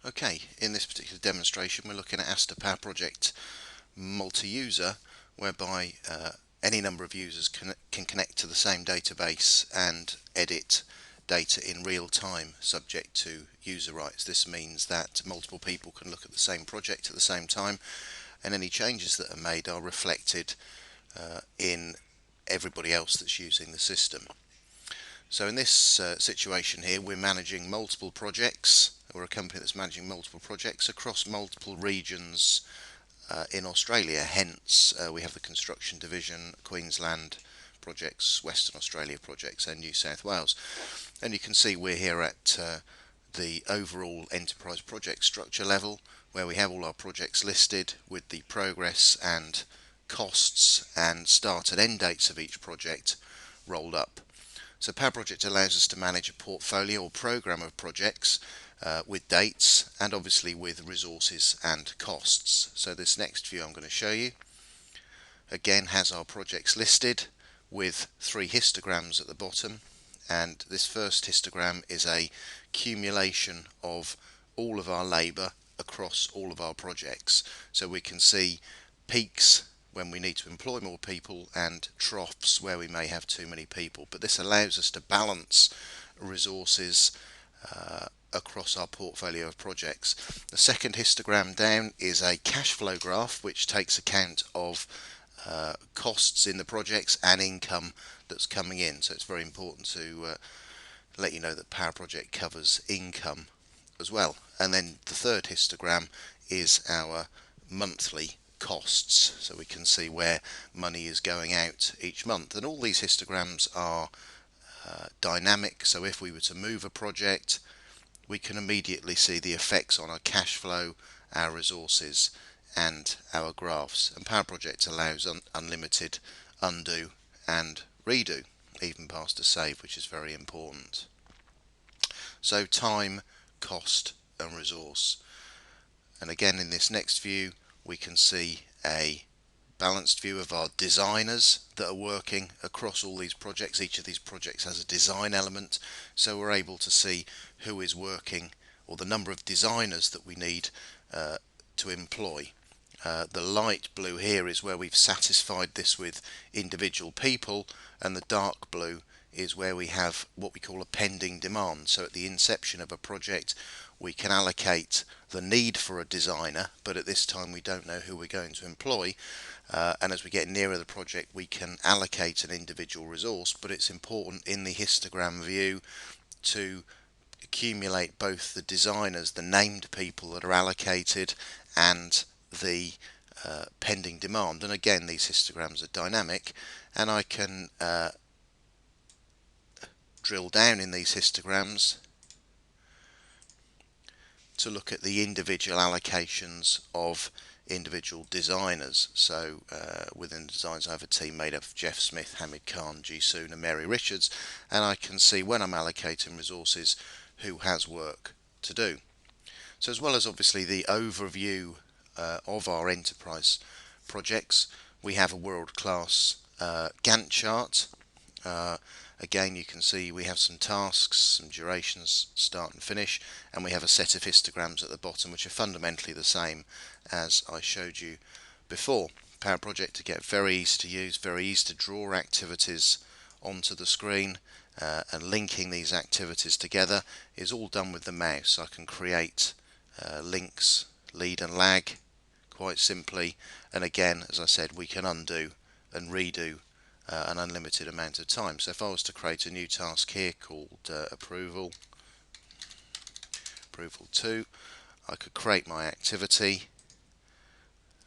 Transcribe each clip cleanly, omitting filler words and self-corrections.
Okay, in this particular demonstration we're looking at Asta Powerproject multi-user, whereby any number of users can connect to the same database and edit data in real time subject to user rights. This means that multiple people can look at the same project at the same time, and any changes that are made are reflected in everybody else that's using the system. So in this situation here, we're managing multiple projects. We're a company that's managing multiple projects across multiple regions in Australia. Hence, we have the construction division, Queensland projects, Western Australia projects, and New South Wales. And you can see we're here at the overall enterprise project structure level, where we have all our projects listed with the progress and costs and start and end dates of each project rolled up. So Powerproject allows us to manage a portfolio or program of projects with dates and obviously with resources and costs. So this next view I'm going to show you again has our projects listed with 3 histograms at the bottom, and this first histogram is a accumulation of all of our labour across all of our projects. So we can see peaks when we need to employ more people and troughs where we may have too many people, but this allows us to balance resources across our portfolio of projects. The second histogram down is a cash flow graph which takes account of costs in the projects and income that's coming in. So it's very important to let you know that Powerproject covers income as well. And then the third histogram is our monthly costs, so we can see where money is going out each month. And all these histograms are dynamic, so if we were to move a project, we can immediately see the effects on our cash flow, our resources and our graphs. And Powerproject allows unlimited undo and redo, even past a save, which is very important. So time, cost and resource. And again in this next view we can see a balanced view of our designers that are working across all these projects. Each of these projects has a design element, so we're able to see who is working, or the number of designers that we need to employ. The light blue here is where we've satisfied this with individual people, and the dark blue is where we have what we call a pending demand. So at the inception of a project we can allocate the need for a designer, but at this time we don't know who we're going to employ, and as we get nearer the project we can allocate an individual resource. But it's important in the histogram view to accumulate both the designers, the named people that are allocated, and the pending demand. And again these histograms are dynamic, and I can drill down in these histograms to look at the individual allocations of individual designers. So within the designs I have a team made up of Jeff Smith, Hamid Khan, G Soon and Mary Richards, and I can see when I'm allocating resources who has work to do. So as well as obviously the overview of our enterprise projects, we have a world-class Gantt chart. Again you can see we have some tasks, some durations, start and finish, and we have a set of histograms at the bottom which are fundamentally the same as I showed you before. Powerproject to get very easy to use, very easy to draw activities onto the screen, and linking these activities together is all done with the mouse. I can create links, lead and lag quite simply, and again as I said we can undo and redo an unlimited amount of time. So if I was to create a new task here called approval 2, I could create my activity,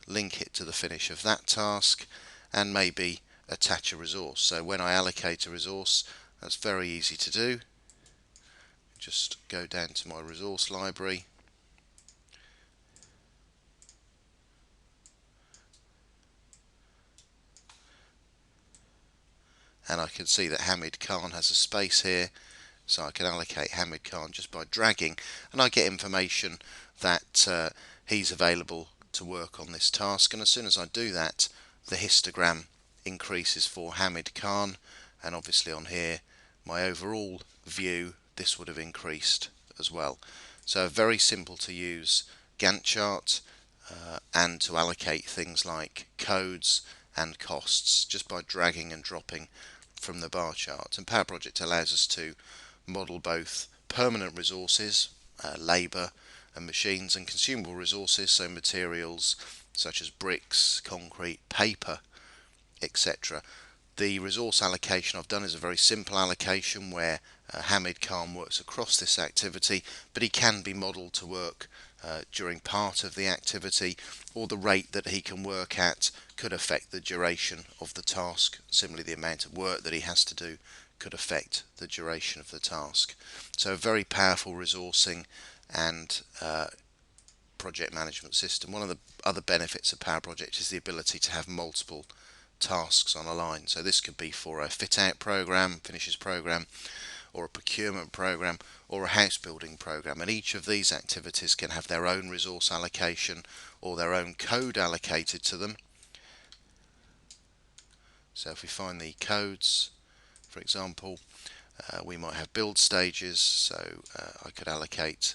link it to the finish of that task, and maybe attach a resource. So when I allocate a resource, that's very easy to do. Just go down to my resource library, and I can see that Hamid Khan has a space here, so I can allocate Hamid Khan just by dragging, and I get information that he's available to work on this task. And as soon as I do that, the histogram increases for Hamid Khan, and obviously on here my overall view this would have increased as well. So a very simple to use Gantt chart, and to allocate things like codes and costs just by dragging and dropping from the bar chart. And Powerproject allows us to model both permanent resources, labour and machines, and consumable resources, so materials such as bricks, concrete, paper, etc. The resource allocation I've done is a very simple allocation where Hamid Khan works across this activity, but he can be modelled to work during part of the activity, or the rate that he can work at could affect the duration of the task. Similarly, the amount of work that he has to do could affect the duration of the task. So a very powerful resourcing and project management system. One of the other benefits of Powerproject is the ability to have multiple tasks on a line. So this could be for a fit out program, finishes program, or a procurement program, or a house building program, and each of these activities can have their own resource allocation or their own code allocated to them. So if we find the codes, for example, we might have build stages, so I could allocate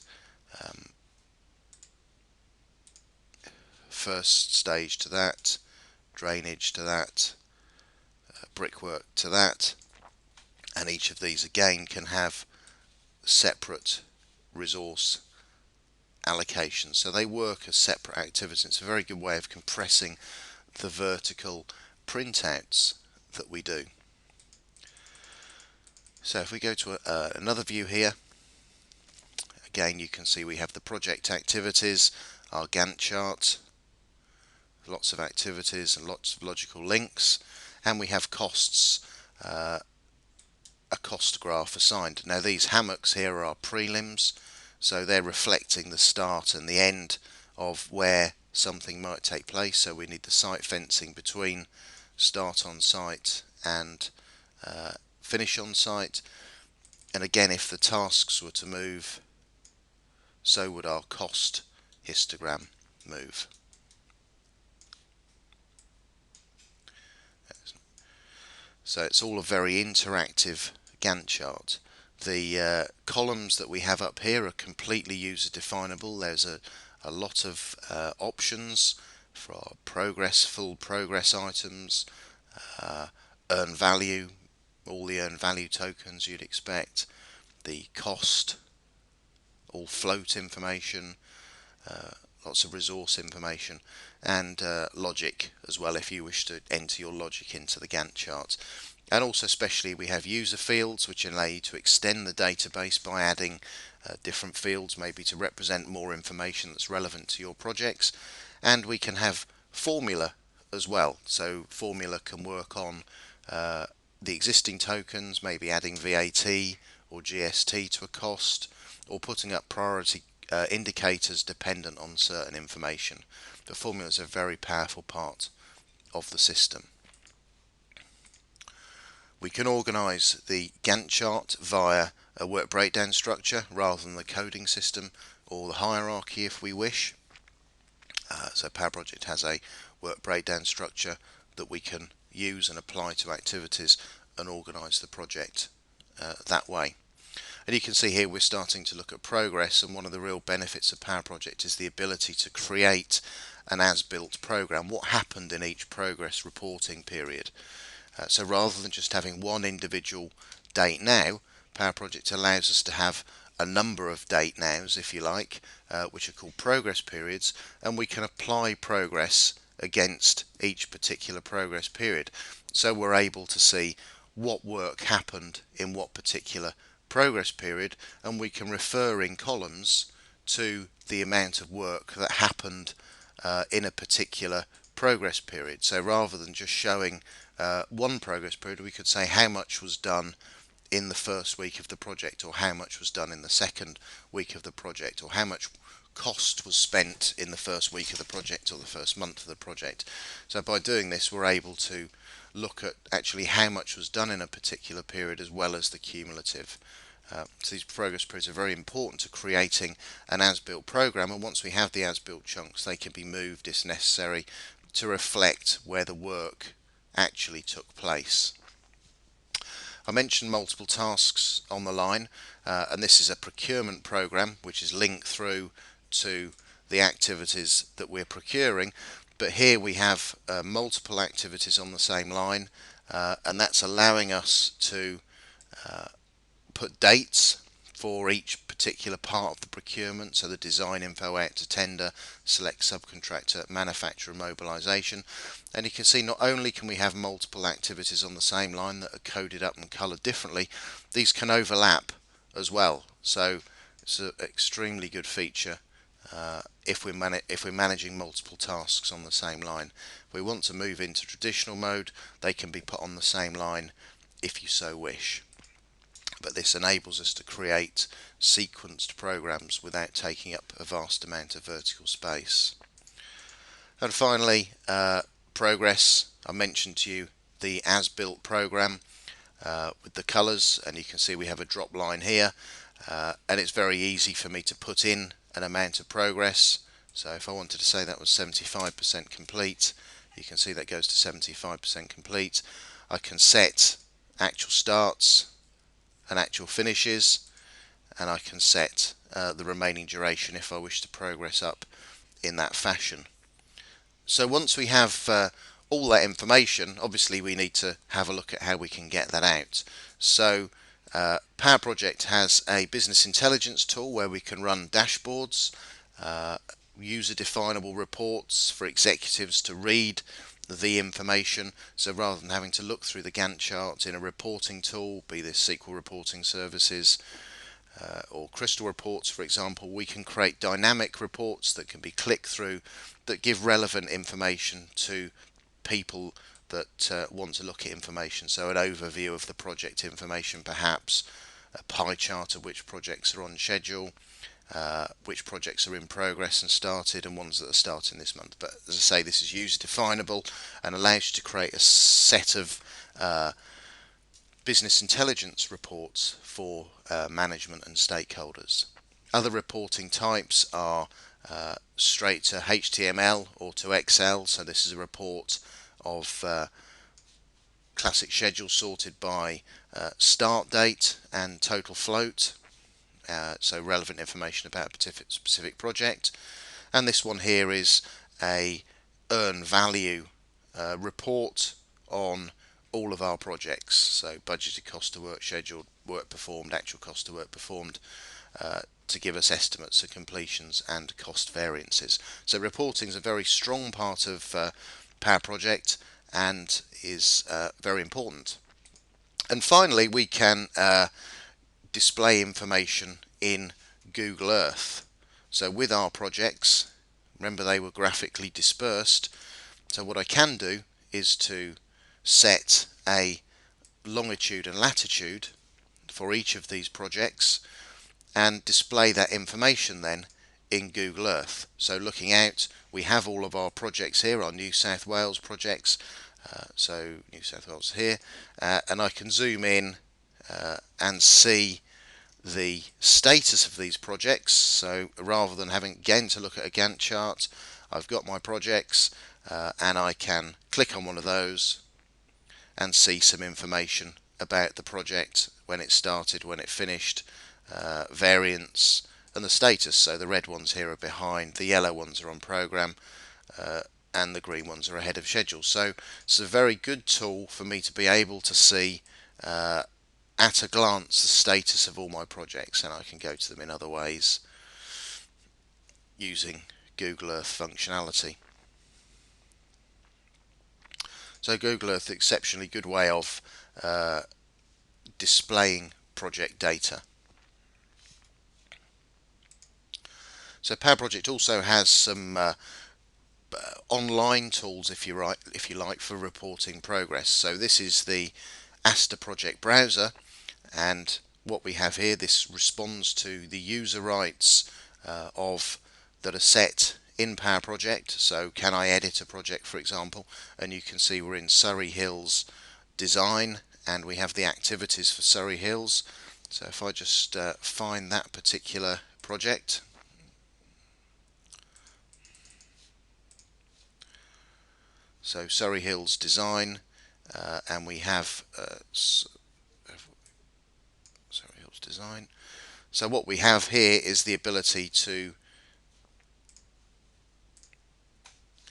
first stage to that, drainage to that, brickwork to that, and each of these again can have separate resource allocations. So they work as separate activities. It's a very good way of compressing the vertical printouts that we do. So if we go to another view here, again you can see we have the project activities, our Gantt chart, lots of activities and lots of logical links, and we have costs, a cost graph assigned. Now these hammocks here are our prelims, so they're reflecting the start and the end of where something might take place. So we need the site fencing between start on site and finish on site, and again if the tasks were to move, so would our cost histogram move. So it's all a very interactive Gantt chart. The columns that we have up here are completely user definable. There's a lot of options for progress, full progress items, earn value, all the earn value tokens you'd expect, the cost, all float information, lots of resource information, and logic as well if you wish to enter your logic into the Gantt chart. And also especially we have user fields which allow you to extend the database by adding different fields, maybe to represent more information that's relevant to your projects. And we can have formula as well, so formula can work on the existing tokens, maybe adding VAT or GST to a cost, or putting up priority indicators dependent on certain information. The formula is a very powerful part of the system. We can organise the Gantt chart via a work breakdown structure rather than the coding system or the hierarchy if we wish. So Powerproject has a work breakdown structure that we can use and apply to activities and organise the project that way. And you can see here we're starting to look at progress, and one of the real benefits of Powerproject is the ability to create an as-built program. What happened in each progress reporting period? So rather than just having one individual date now, Powerproject allows us to have a number of date nows, if you like, which are called progress periods, and we can apply progress against each particular progress period. So we're able to see what work happened in what particular progress period, and we can refer in columns to the amount of work that happened in a particular progress period. So rather than just showing one progress period, we could say how much was done in the first week of the project, or how much was done in the second week of the project, or how much cost was spent in the first week of the project or the first month of the project. So by doing this we're able to look at actually how much was done in a particular period as well as the cumulative. So these progress periods are very important to creating an as-built program, and once we have the as-built chunks they can be moved if necessary to reflect where the work actually took place. I mentioned multiple tasks on the line, and this is a procurement program which is linked through to the activities that we're procuring. But here we have multiple activities on the same line, and that's allowing us to put dates for each particular part of the procurement, so the design info out to tender, select subcontractor, manufacturer, mobilisation. And you can see not only can we have multiple activities on the same line that are coded up and coloured differently, these can overlap as well. So it's an extremely good feature if we're managing multiple tasks on the same line. If we want to move into traditional mode, they can be put on the same line if you so wish. But this enables us to create sequenced programs without taking up a vast amount of vertical space. And finally, progress. I mentioned to you the as-built program with the colours, and you can see we have a drop line here, and it's very easy for me to put in an amount of progress. So if I wanted to say that was 75% complete, you can see that goes to 75% complete. I can set actual starts and actual finishes, and I can set the remaining duration if I wish to progress up in that fashion. So once we have all that information, obviously we need to have a look at how we can get that out. So Powerproject has a business intelligence tool where we can run dashboards, user definable reports for executives to read the information. So rather than having to look through the Gantt charts in a reporting tool, be this SQL reporting services or Crystal reports, for example, we can create dynamic reports that can be clicked through that give relevant information to people that want to look at information. So an overview of the project information, perhaps a pie chart of which projects are on schedule, which projects are in progress and started, and ones that are starting this month. But as I say, this is user definable and allows you to create a set of business intelligence reports for management and stakeholders. Other reporting types are straight to HTML or to Excel. So this is a report of classic schedule sorted by start date and total float. So relevant information about a specific project. And this one here is a earn value report on all of our projects. So budgeted cost to work, scheduled work performed, actual cost to work performed, to give us estimates of completions and cost variances. So reporting is a very strong part of Powerproject and is very important. And finally, we can display information in Google Earth. So with our projects, remember they were graphically dispersed. So what I can do is to set a longitude and latitude for each of these projects and display that information then in Google Earth. So looking out, we have all of our projects here, our New South Wales projects. So New South Wales here, and I can zoom in and see the status of these projects. So rather than having again to look at a Gantt chart, I've got my projects and I can click on one of those and see some information about the project, when it started, when it finished, variants and the status. So the red ones here are behind, the yellow ones are on program, and the green ones are ahead of schedule. So it's a very good tool for me to be able to see at a glance the status of all my projects, and I can go to them in other ways using Google Earth functionality. So Google Earth is an exceptionally good way of displaying project data. So Powerproject also has some online tools, if you like, for reporting progress. So this is the Asta project browser, and what we have here, this responds to the user rights that are set in Powerproject. So can I edit a project, for example, and you can see we're in Surrey Hills design and we have the activities for Surrey Hills. So if I just find that particular project, so Surrey Hills design, and we have design. So what we have here is the ability to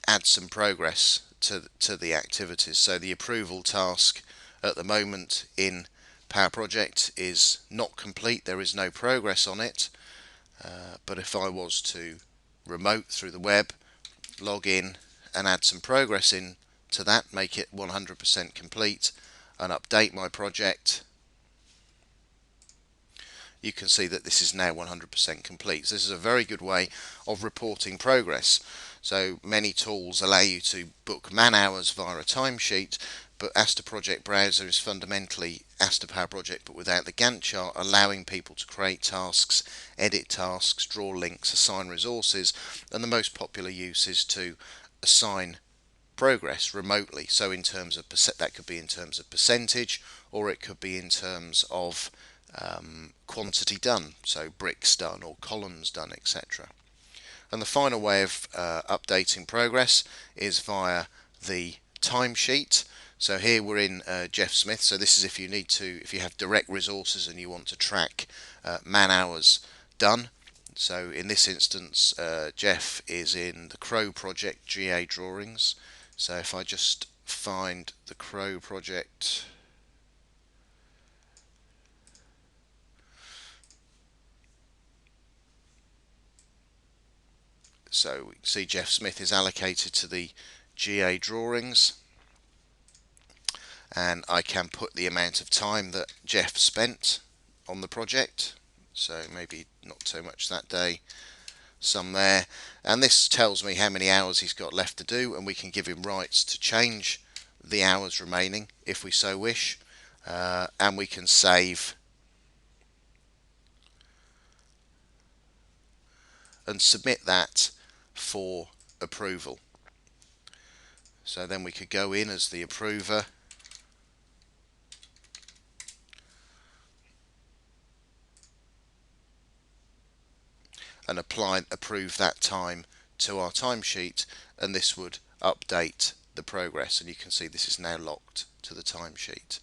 add some progress to the activities. So the approval task at the moment in Powerproject is not complete. There is no progress on it. But if I was to remote through the web, log in and add some progress in to that, make it 100% complete, and update my project, you can see that this is now 100% complete. So this is a very good way of reporting progress. So many tools allow you to book man hours via a timesheet, but Asta Project Browser is fundamentally Asta Power Project but without the Gantt chart, allowing people to create tasks, edit tasks, draw links, assign resources, and the most popular use is to assign progress remotely. So in terms of that could be in terms of percentage, or it could be in terms of quantity done, so bricks done or columns done, etc. And the final way of updating progress is via the timesheet. So here we're in Jeff Smith. So this is if you have direct resources and you want to track man hours done. So in this instance, Jeff is in the Crow project GA drawings. So if I just find the Crow project, so we can see Jeff Smith is allocated to the GA drawings, and I can put the amount of time that Jeff spent on the project, so maybe not so much that day, some there, and this tells me how many hours he's got left to do, and we can give him rights to change the hours remaining if we so wish, and we can save and submit that for approval. So then we could go in as the approver and approve that time to our timesheet, and this would update the progress, and you can see this is now locked to the timesheet.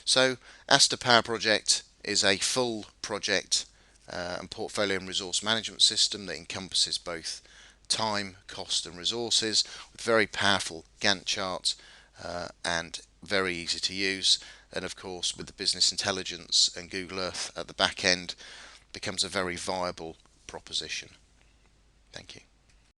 So Asta Power Project is a full project and portfolio and resource management system that encompasses both time, cost and resources, with very powerful Gantt charts and very easy to use, and of course with the business intelligence and Google Earth at the back end, becomes a very viable proposition. Thank you.